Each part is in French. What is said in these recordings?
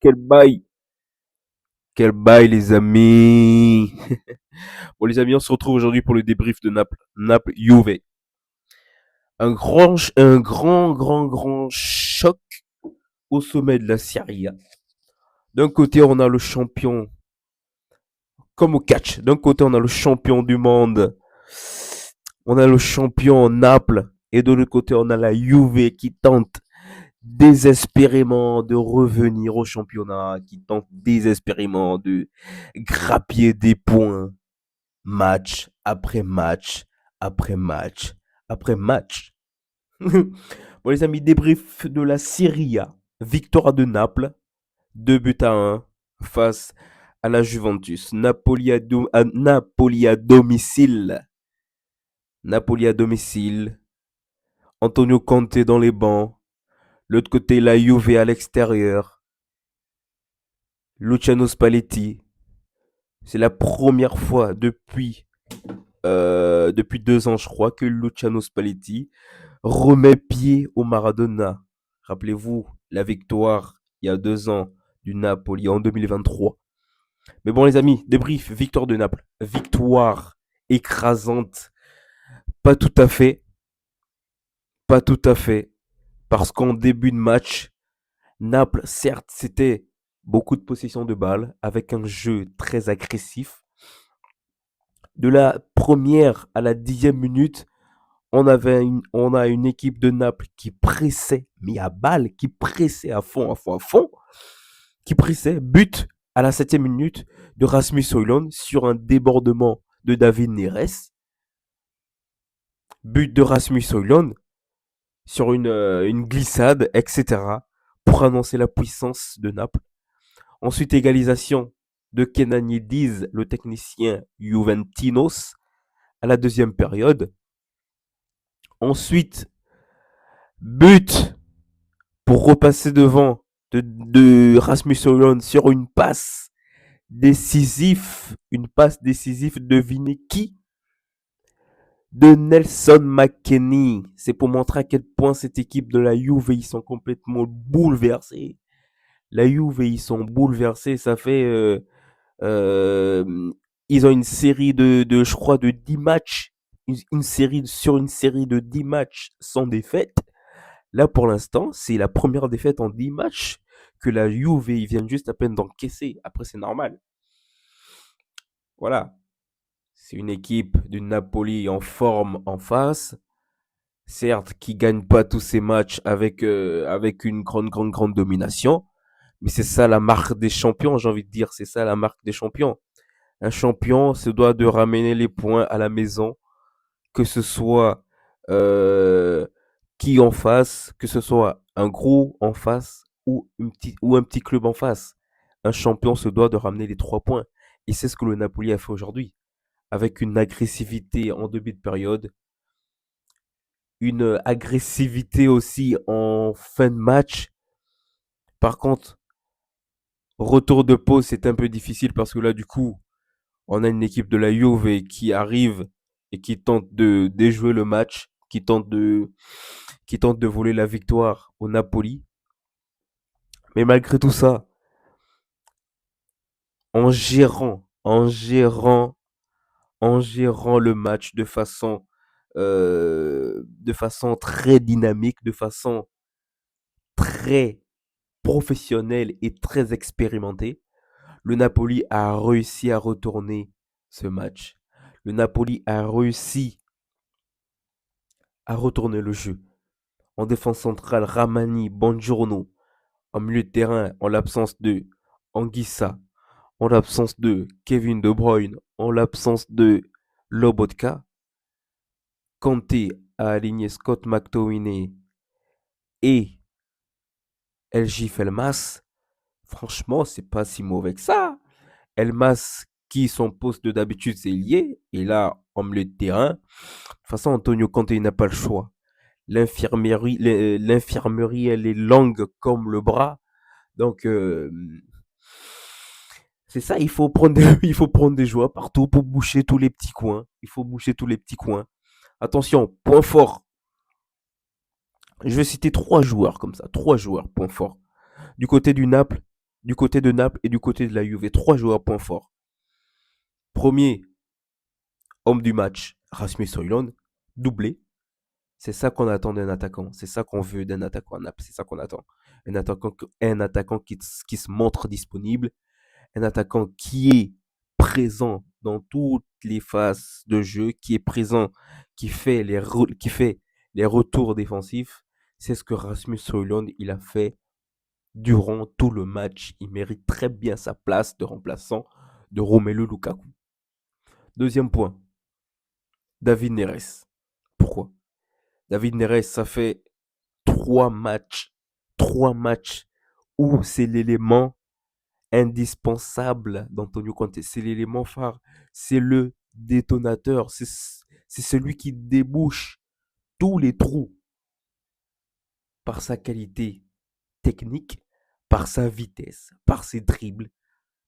Quel bail! Quel bail, les amis! Bon, les amis, on se retrouve aujourd'hui pour le débrief de Naples. Naples-Juve. Un grand choc au sommet de la Serie A. D'un côté, on a le champion, comme au catch. D'un côté, on a le champion du monde. On a le champion Naples. Et de l'autre côté, on a la Juve qui tente désespérément de revenir au championnat, qui tente désespérément de grappiller des points match après match après match après match. Bon les amis, débrief de la Serie A. Victoire de Naples, 2-1 face à la Juventus. Napoli à domicile. Napoli à domicile. Antonio Conte dans les bancs. L'autre côté, la Juve à l'extérieur. Luciano Spalletti. C'est la première fois depuis 2 ans, je crois, que Luciano Spalletti remet pied au Maradona. Rappelez-vous la victoire il y a 2 ans du Napoli en 2023. Mais bon, les amis, débrief, victoire de Naples. Victoire écrasante. Pas tout à fait. Pas tout à fait. Parce qu'en début de match, Naples, certes, c'était beaucoup de possession de balles avec un jeu très agressif. De la première à la 10e minute, on a une équipe de Naples qui pressait, mais à balle, qui pressait à fond, à fond, à fond, qui pressait. But à la 7e minute de Rasmus Højlund sur un débordement de David Neres. But de Rasmus Højlund sur une glissade, etc. pour annoncer la puissance de Naples. Ensuite, égalisation de Kenan Yildiz, le technicien Juventinos, à la 2e période. Ensuite, but pour repasser devant de Rasmus Højlund sur une passe décisive, devinez qui? De Nelson McKennie. C'est pour montrer à quel point cette équipe de la Juve, ils sont complètement bouleversés. La Juve, ils sont bouleversés. Ça fait, ils ont une série je crois, de 10 matchs. Une série de 10 matchs sans défaite. Là, pour l'instant, c'est la première défaite en 10 matchs que la Juve, ils viennent juste à peine d'encaisser. Après, c'est normal. Voilà. C'est une équipe du Napoli en forme en face. Certes, qui gagne pas tous ses matchs avec une grande domination. Mais c'est ça la marque des champions, j'ai envie de dire. C'est ça la marque des champions. Un champion se doit de ramener les points à la maison, que ce soit euh, qui en face, que ce soit un gros en face ou un petit club en face. Un champion se doit de ramener les 3 points. Et c'est ce que le Napoli a fait aujourd'hui. Avec une agressivité en début de période, une agressivité aussi en fin de match. Par contre, retour de pause, c'est un peu difficile parce que là, du coup, on a une équipe de la Juve qui arrive et qui tente de déjouer le match, qui tente de voler la victoire au Napoli. Mais malgré tout ça, en gérant le match de façon très dynamique, de façon très professionnelle et très expérimentée, le Napoli a réussi à retourner ce match. Le Napoli a réussi à retourner le jeu. En défense centrale, Ramani, Bongiorno. En milieu de terrain, en l'absence de Anguissa, en l'absence de Kevin De Bruyne, en l'absence de Lobotka, Kanté a aligné Scott McTominay et LJ Elmas. Franchement, c'est pas si mauvais que ça. Elmas, qui son poste de d'habitude, c'est lié. Et là, en milieu de terrain, de toute façon, Antonio Conte n'a pas le choix. L'infirmerie, elle est longue comme le bras. Donc, c'est ça, il faut prendre des joueurs partout pour boucher tous les petits coins. Il faut boucher tous les petits coins. Attention, point fort. Je vais citer 3 joueurs comme ça. 3 joueurs, point fort. Du côté du Naples, du côté de Naples et du côté de la Juve. Trois joueurs points forts. Premier, homme du match, Rasmus Højlund, doublé. C'est ça qu'on attend d'un attaquant. C'est ça qu'on veut d'un attaquant à Naples. C'est ça qu'on attend. Un attaquant qui se montre disponible. Un attaquant qui est présent dans toutes les phases de jeu, qui est présent, qui fait les retours défensifs. C'est ce que Rasmus Højlund il a fait durant tout le match. Il mérite très bien sa place de remplaçant de Romelu Lukaku. Deuxième point, David Neres. Pourquoi? David Neres, ça fait trois matchs où c'est l'élément indispensable d'Antonio Conte. C'est l'élément phare, c'est le détonateur, c'est celui qui débouche tous les trous par sa qualité technique, par sa vitesse, par ses dribbles,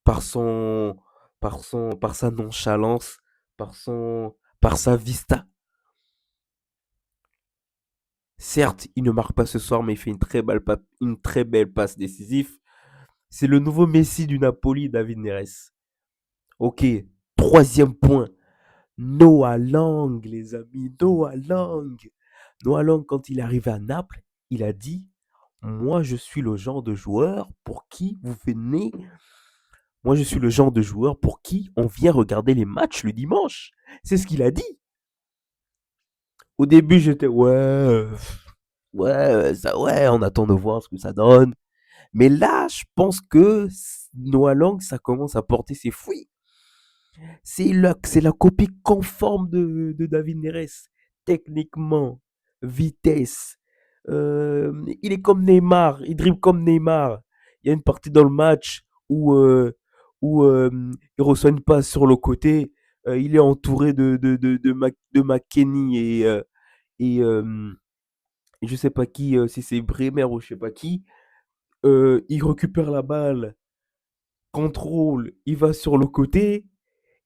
par son, par sa nonchalance, par sa vista. Certes, il ne marque pas ce soir, mais il fait une très belle passe décisive. C'est le nouveau Messi du Napoli, David Neres. Ok, troisième point. Noah Lang, les amis, Noah Lang. Noah Lang, quand il est arrivé à Naples, il a dit, moi je suis le genre de joueur pour qui vous venez. Moi je suis le genre de joueur pour qui on vient regarder les matchs le dimanche. C'est ce qu'il a dit. Au début, j'étais ouais, ça, ouais, on attend de voir ce que ça donne. Mais là, je pense que Noah Lang, ça commence à porter ses fruits. C'est la copie conforme de David Neres. Techniquement, vitesse. Il est comme Neymar, il dribble comme Neymar. Il y a une partie dans le match où il reçoit une passe sur le côté. Il est entouré de McKennie et je sais pas qui, si c'est Bremer ou je sais pas qui. Il récupère la balle, contrôle, il va sur le côté.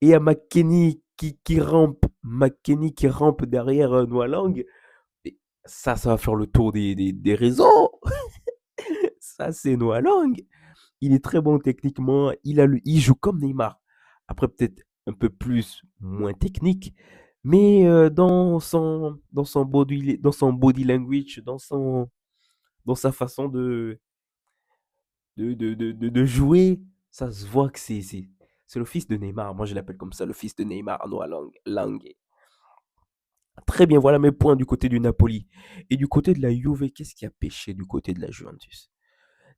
Et il y a McKennie qui rampe derrière Noah Lang. Et ça va faire le tour des réseaux. Ça, c'est Noah Lang. Il est très bon techniquement. Il joue comme Neymar. Après, peut-être un peu plus, moins technique. Mais dans son body language, dans sa façon de jouer, ça se voit que c'est le fils de Neymar. Moi, je l'appelle comme ça, le fils de Neymar, Noah Lang. Très bien, voilà mes points du côté du Napoli. Et du côté de la Juve, qu'est-ce qui a pêché du côté de la Juventus?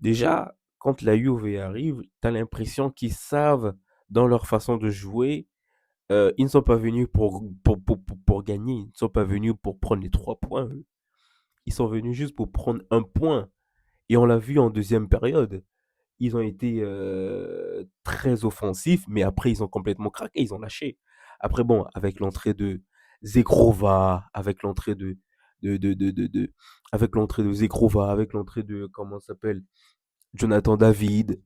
Déjà, quand la Juve arrive, tu as l'impression qu'ils savent, dans leur façon de jouer, ils ne sont pas venus pour gagner, ils ne sont pas venus pour prendre les 3 points. Ils sont venus juste pour prendre un point. Et on l'a vu en deuxième période. Ils ont été très offensifs, mais après, ils ont complètement craqué, ils ont lâché. Après, bon, avec l'entrée de Zegrova, avec l'entrée de Zegrova, avec l'entrée de, comment ça s'appelle, Jonathan David,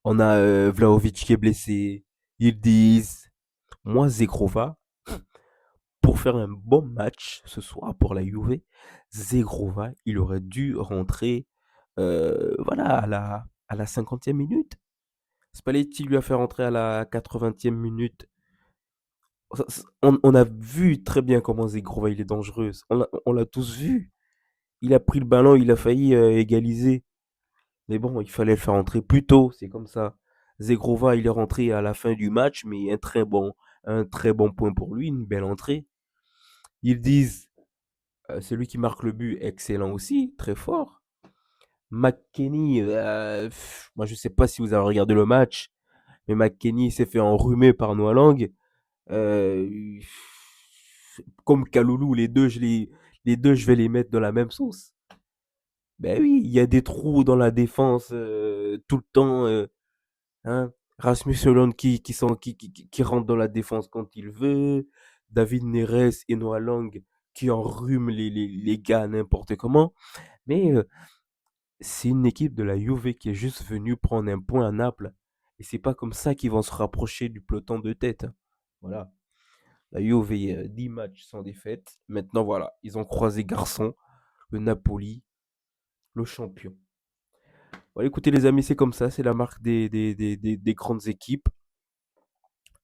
on a Vlahovic qui est blessé, ils disent, moi, Zegrova, pour faire un bon match ce soir pour la Juve, Zegrova, il aurait dû rentrer voilà, à la 50e minute. Spalletti lui a fait rentrer à la 80e minute. On a vu très bien comment Zegrova il est dangereux. On l'a tous vu. Il a pris le ballon, il a failli égaliser. Mais bon, il fallait le faire rentrer plus tôt, c'est comme ça. Zegrova, il est rentré à la fin du match, mais un très bon point pour lui, une belle entrée. Ils disent, celui qui marque le but, excellent aussi, très fort. McKennie, moi je sais pas si vous avez regardé le match, mais McKennie s'est fait enrhumer par Noah Lang. Euh, Comme Kaloulou, les deux, je vais les mettre dans la même sauce. Ben oui, il y a des trous dans la défense tout le temps. Hein. Rasmus Højlund qui rentre dans la défense quand il veut. David Neres et Noah Lang qui enrhument les gars n'importe comment. Mais c'est une équipe de la Juve qui est juste venue prendre un point à Naples. Et c'est pas comme ça qu'ils vont se rapprocher du peloton de tête. Voilà. La Juve, 10 matchs sans défaite. Maintenant, voilà, ils ont croisé garçon, le Napoli, le champion. Voilà, écoutez les amis, c'est comme ça, c'est la marque des grandes équipes.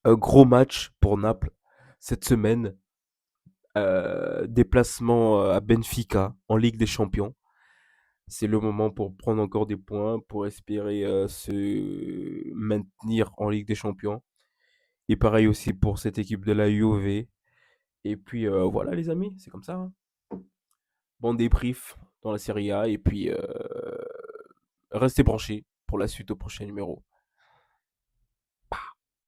Un gros match pour Naples cette semaine. Déplacement à Benfica en Ligue des Champions. C'est le moment pour prendre encore des points, pour espérer se maintenir en Ligue des Champions. Et pareil aussi pour cette équipe de la Juve. Et puis voilà les amis, c'est comme ça, hein. Bon débrief dans la Serie A et puis restez branchés pour la suite au prochain numéro.